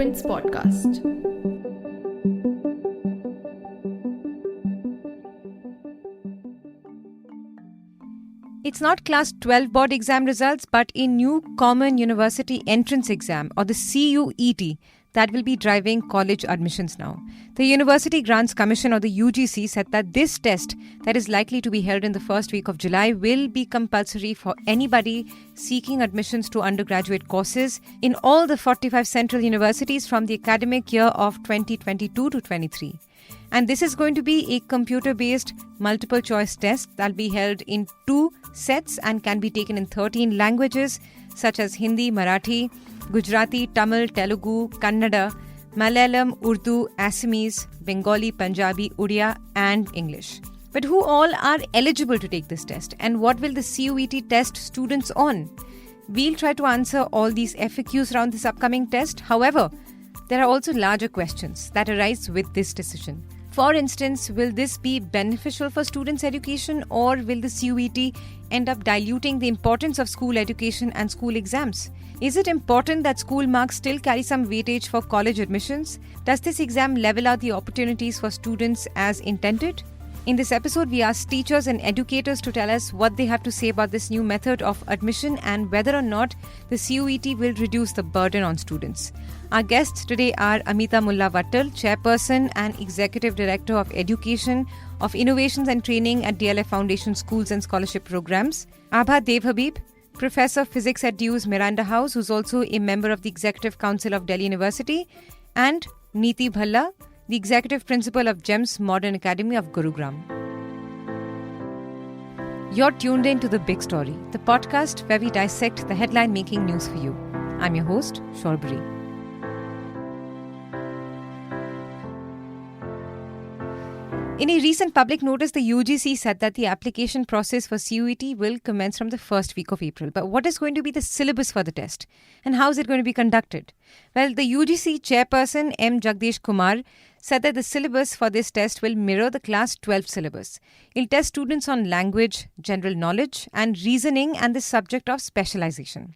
Quint's podcast. It's not Class 12 board exam results, but a new Common University Entrance Exam, or the CUET, that will be driving college admissions now. The University Grants Commission, or the UGC, said that this test that is likely to be held in the first week of July will be compulsory for anybody seeking admissions to undergraduate courses in all the 45 central universities from the academic year of 2022 to 23. And this is going to be a computer-based multiple-choice test that will be held in 2 sets and can be taken in 13 languages such as Hindi, Marathi, Gujarati, Tamil, Telegu, Kannada, Malayalam, Urdu, Assamese, Bengali, Punjabi, Odia, and English. But who all are eligible to take this test, and what will the CUET test students on? We'll try to answer all these FAQs around this upcoming test. However, there are also larger questions that arise with this decision. For instance, will this be beneficial for students' education, or will the CUET end up diluting the importance of school education and school exams? Is it important that school marks still carry some weightage for college admissions? Does this exam level out the opportunities for students as intended? In this episode, we asked teachers and educators to tell us what they have to say about this new method of admission and whether or not the CUET will reduce the burden on students. Our guests today are Amita Mulla Vattal, Chairperson and Executive Director of Education of Innovations and Training at DLF Foundation Schools and Scholarship Programs, Abha Devhabib, Professor of Physics at DU's Miranda House, who's also a member of the Executive Council of Delhi University, and Neeti Bhalla, the Executive Principal of GEMS Modern Academy of Gurugram. You're tuned in to The Big Story, the podcast where we dissect the headline-making news for you. I'm your host, Shorbari. In a recent public notice, the UGC said that the application process for CUET will commence from the first week of April. But what is going to be the syllabus for the test? And how is it going to be conducted? Well, the UGC chairperson, M. Jagdish Kumar, said that the syllabus for this test will mirror the Class 12 syllabus. It'll test students on language, general knowledge, and reasoning, and the subject of specialization.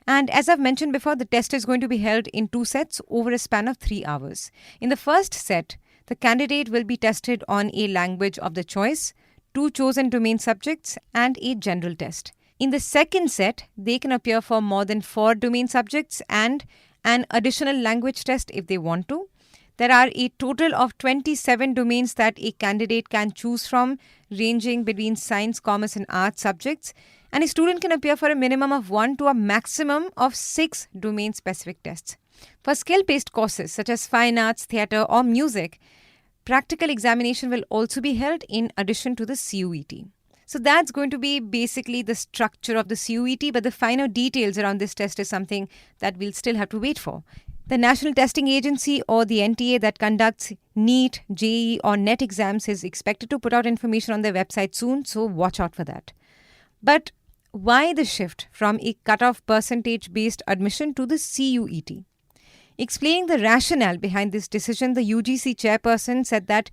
And as I've mentioned before, the test is going to be held in 2 sets over a span of 3 hours. In the first set, the candidate will be tested on a language of the choice, 2 chosen domain subjects, and a general test. In the second set, they can appear for more than 4 domain subjects and an additional language test if they want to. There are a total of 27 domains that a candidate can choose from, ranging between science, commerce, and arts subjects. And a student can appear for a minimum of 1 to a maximum of 6 domain-specific tests. For skill-based courses such as fine arts, theatre, or music, practical examination will also be held in addition to the CUET. So that's going to be basically the structure of the CUET, but the finer details around this test is something that we'll still have to wait for. The National Testing Agency, or the NTA, that conducts NEET, JEE, or NET exams is expected to put out information on their website soon, so watch out for that. But why the shift from a cutoff percentage-based admission to the CUET? Explaining the rationale behind this decision, the UGC chairperson said that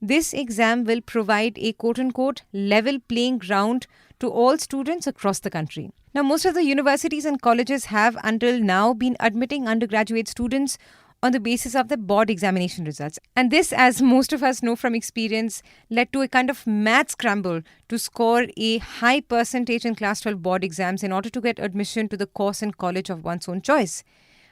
this exam will provide a quote-unquote level playing ground to all students across the country. Now, most of the universities and colleges have until now been admitting undergraduate students on the basis of the board examination results. And this, as most of us know from experience, led to a kind of math scramble to score a high percentage in Class 12 board exams in order to get admission to the course and college of one's own choice.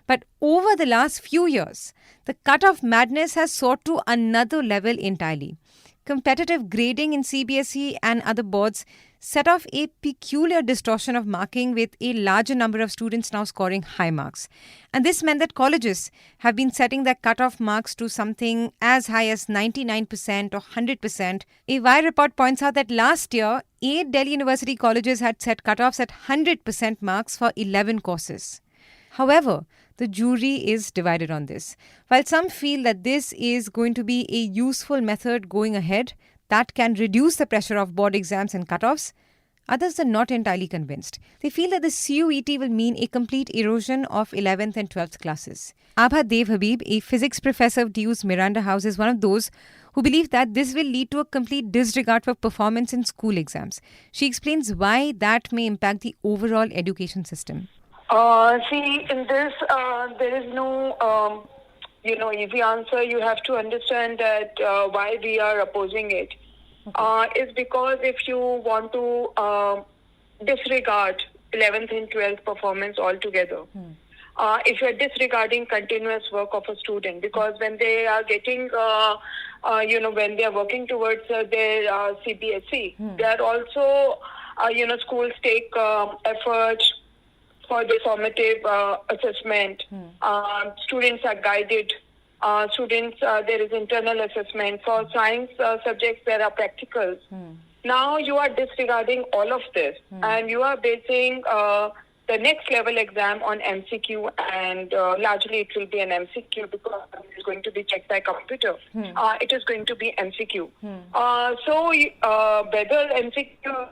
But over the last few years, the cutoff madness has soared to another level entirely. Competitive grading in CBSE and other boards set off a peculiar distortion of marking, with a larger number of students now scoring high marks. And this meant that colleges have been setting their cutoff marks to something as high as 99% or 100%. A Wire report points out that last year, 8 Delhi University colleges had set cutoffs at 100% marks for 11 courses. However, the jury is divided on this. While some feel that this is going to be a useful method going ahead that can reduce the pressure of board exams and cutoffs, others are not entirely convinced. They feel that the CUET will mean a complete erosion of 11th and 12th classes. Abha Devhabib, a physics professor of DU's Miranda House, is one of those who believe that this will lead to a complete disregard for performance in school exams. She explains why that may impact the overall education system. In this, there is no easy answer. You have to understand that why we are opposing it is because if you want to disregard 11th and 12th performance altogether, if you're disregarding continuous work of a student, because when they are getting, when they are working towards their CBSE, they are also, schools take effort for the formative assessment. Students are guided. There is internal assessment. For science subjects, there are practicals. Now you are disregarding all of this, and you are basing the next level exam on MCQ, and largely it will be an MCQ because it is going to be checked by computer. It is going to be MCQ. So whether MCQ,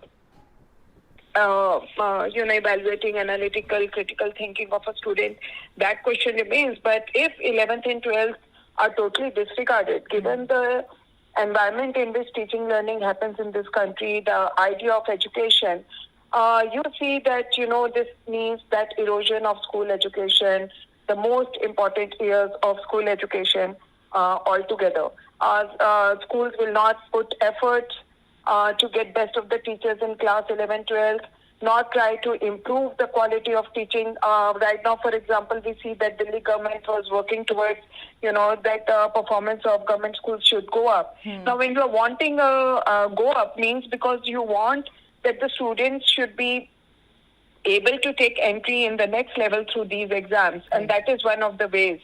evaluating analytical, critical thinking of a student, that question remains. But if 11th and 12th are totally disregarded, given the environment in which teaching learning happens in this country, the idea of education, you see that, this means that erosion of school education, the most important years of school education altogether. Schools will not put effort to get best of the teachers in class 11, 12, not try to improve the quality of teaching. Right now, for example, we see that Delhi government was working towards, that performance of government schools should go up. Now, when you are wanting a go up, means because you want that the students should be able to take entry in the next level through these exams, and that is one of the ways.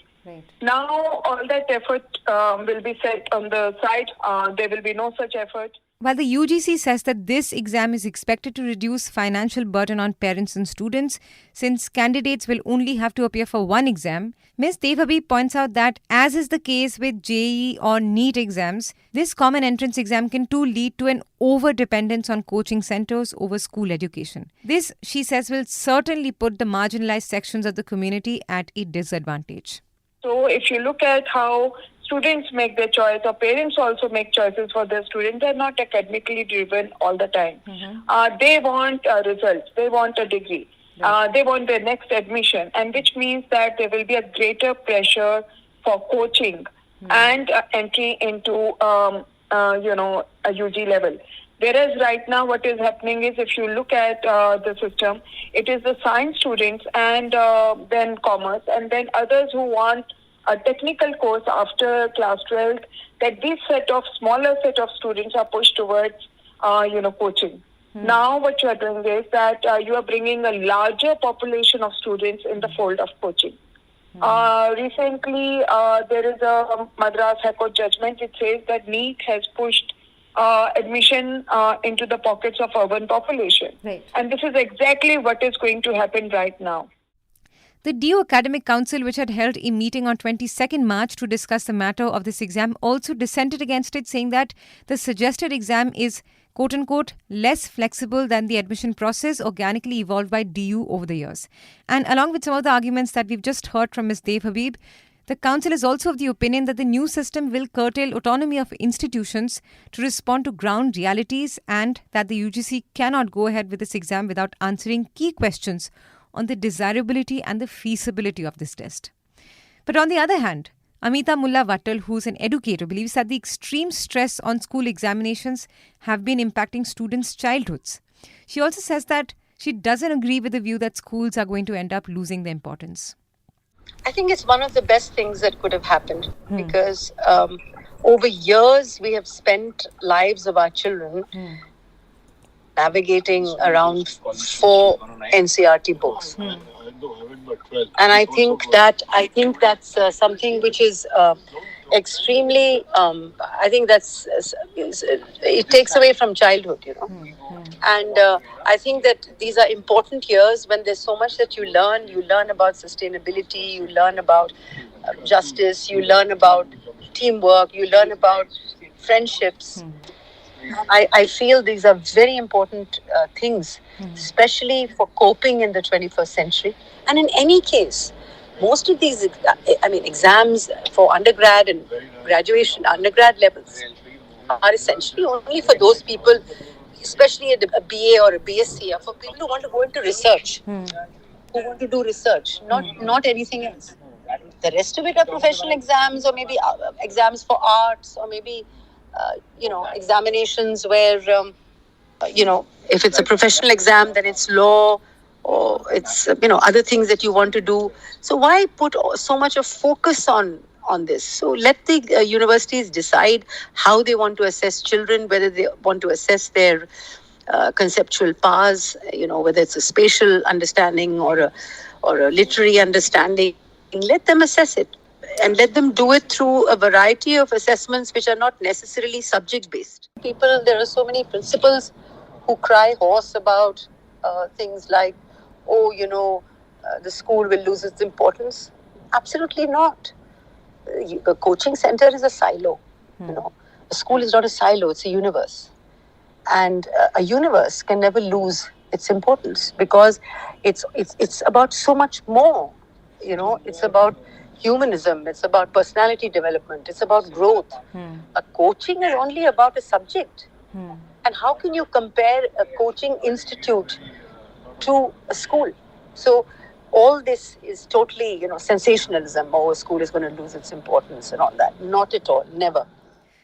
Now, all that effort will be set on the side. There will be no such effort. While the UGC says that this exam is expected to reduce financial burden on parents and students, since candidates will only have to appear for one exam, Ms. Devhabib points out that, as is the case with JEE or NEET exams, this common entrance exam can too lead to an over-dependence on coaching centers over school education. This, she says, will certainly put the marginalized sections of the community at a disadvantage. So if you look at how students make their choice, or parents also make choices for their students, they're not academically driven all the time. They want results. They want a degree. They want their next admission, and which means that there will be a greater pressure for coaching and entry into, a UG level. Whereas right now what is happening is, if you look at the system, it is the science students and then commerce, and then others who want a technical course after class 12, that this smaller set of students are pushed towards, coaching. Now what you are doing is that you are bringing a larger population of students in the fold of coaching. Recently, there is a Madras High Court judgment which says that NEET has pushed admission into the pockets of urban population. And this is exactly what is going to happen right now. The DU Academic Council, which had held a meeting on 22nd March to discuss the matter of this exam, also dissented against it, saying that the suggested exam is, quote-unquote, less flexible than the admission process organically evolved by DU over the years. And along with some of the arguments that we've just heard from Ms. Devhabib, the council is also of the opinion that the new system will curtail autonomy of institutions to respond to ground realities, and that the UGC cannot go ahead with this exam without answering key questions on the desirability and the feasibility of this test. But on the other hand, Amita Mullah Vattal, who's an educator, believes that the extreme stress on school examinations have been impacting students' childhoods. She also says that she doesn't agree with the view that schools are going to end up losing their importance. I think it's one of the best things that could have happened because over years we have spent lives of our children navigating around 4 NCERT books. And I think that's something which is extremely, I think it takes away from childhood, And I think that these are important years when there's so much that you learn. You learn about sustainability, you learn about justice, you learn about teamwork, you learn about friendships. I feel these are very important things, especially for coping in the 21st century. And in any case, most of these, exams for undergrad and graduation, undergrad levels are essentially only for those people, especially a BA or a BSc, for people who want to go into research, who want to do research, not anything else. The rest of it are professional exams, or maybe exams for arts, or maybe, examinations where, if it's a professional exam, then it's law, or it's, other things that you want to do. So why put so much of focus on this? So let the universities decide how they want to assess children, whether they want to assess their conceptual powers, whether it's a spatial understanding or a literary understanding. Let them assess it, and let them do it through a variety of assessments which are not necessarily subject based. There are so many principals who cry hoarse about things like, the school will lose its importance. Absolutely not. A coaching center is a silo. A school is not a silo; it's a universe. And a universe can never lose its importance, because it's about so much more. It's about humanism. It's about personality development. It's about growth. A coaching is only about a subject. And how can you compare a coaching institute to a school? So all this is totally, sensationalism. A school is going to lose its importance and all that. Not at all. Never.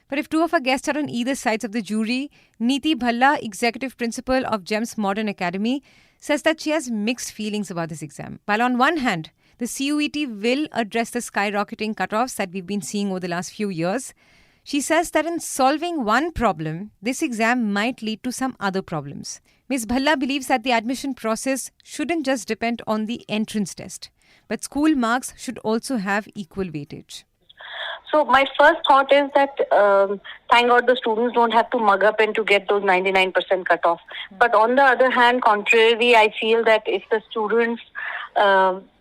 But if two of our guests are on either sides of the jury, Neeti Bhalla, Executive Principal of GEMS Modern Academy, says that she has mixed feelings about this exam. While on one hand, the CUET will address the skyrocketing cutoffs that we've been seeing over the last few years, she says that in solving one problem, this exam might lead to some other problems. Ms. Bhalla believes that the admission process shouldn't just depend on the entrance test, but school marks should also have equal weightage. So my first thought is that thank God the students don't have to mug up and to get those 99% cutoff. But on the other hand, contrarily, I feel that if the students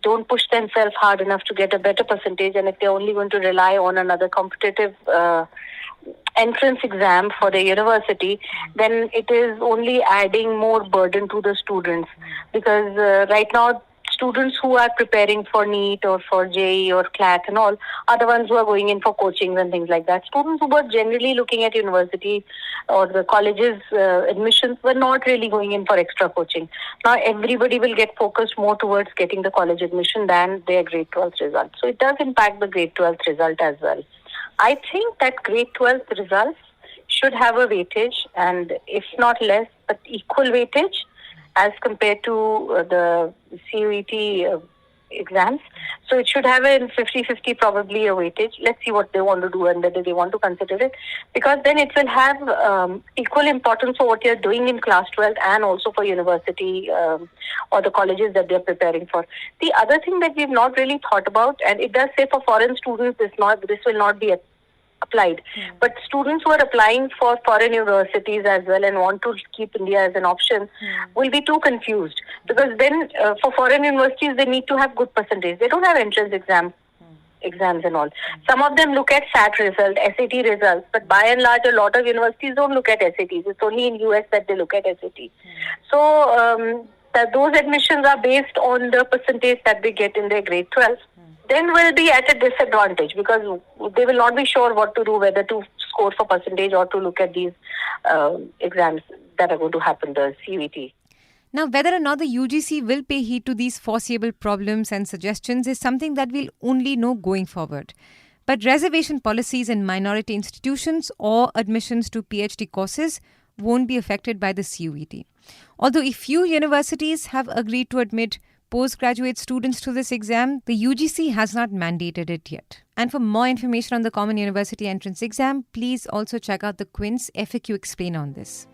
don't push themselves hard enough to get a better percentage, and if they're only going to rely on another competitive entrance exam for the university, then it is only adding more burden to the students. Because right now, students who are preparing for NEET or for JEE or CLAT and all are the ones who are going in for coachings and things like that. Students who were generally looking at university or the colleges admissions were not really going in for extra coaching. Now everybody will get focused more towards getting the college admission than their grade 12th result. So it does impact the grade 12th result as well. I think that grade 12th results should have a weightage, and if not less, but equal weightage as compared to the CUET exams. So it should have a 50-50 probably a weightage. Let's see what they want to do and whether they want to consider it. Because then it will have equal importance for what you're doing in class 12 and also for university or the colleges that they're preparing for. The other thing that we've not really thought about, and it does say for foreign students, this will not be applied. But students who are applying for foreign universities as well and want to keep India as an option will be too confused, because then for foreign universities they need to have good percentage. They don't have entrance exams and all. Some of them look at SAT result, SAT results, but by and large a lot of universities don't look at SATs. It's only in US that they look at SAT. So those admissions are based on the percentage that they get in their grade 12. Then will be at a disadvantage, because they will not be sure what to do, whether to score for percentage or to look at these exams that are going to happen, the CUET. Now, whether or not the UGC will pay heed to these foreseeable problems and suggestions is something that we'll only know going forward. But reservation policies in minority institutions or admissions to PhD courses won't be affected by the CUET. Although a few universities have agreed to admit postgraduate students to this exam, the UGC has not mandated it yet. And for more information on the Common University Entrance Exam, please also check out the Quint's FAQ Explain on this.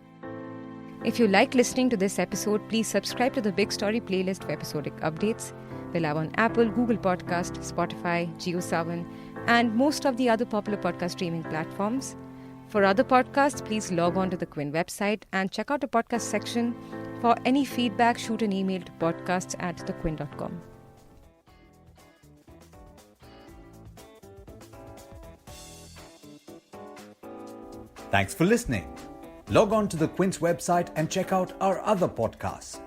If you like listening to this episode, please subscribe to the Big Story playlist for episodic updates. We're live on Apple, Google Podcast, Spotify, JioSaavn, and most of the other popular podcast streaming platforms. For other podcasts, please log on to the Quint website and check out the podcast section. For any feedback, shoot an email to podcasts@thequint.com. Thanks for listening. Log on to the Quint's website and check out our other podcasts.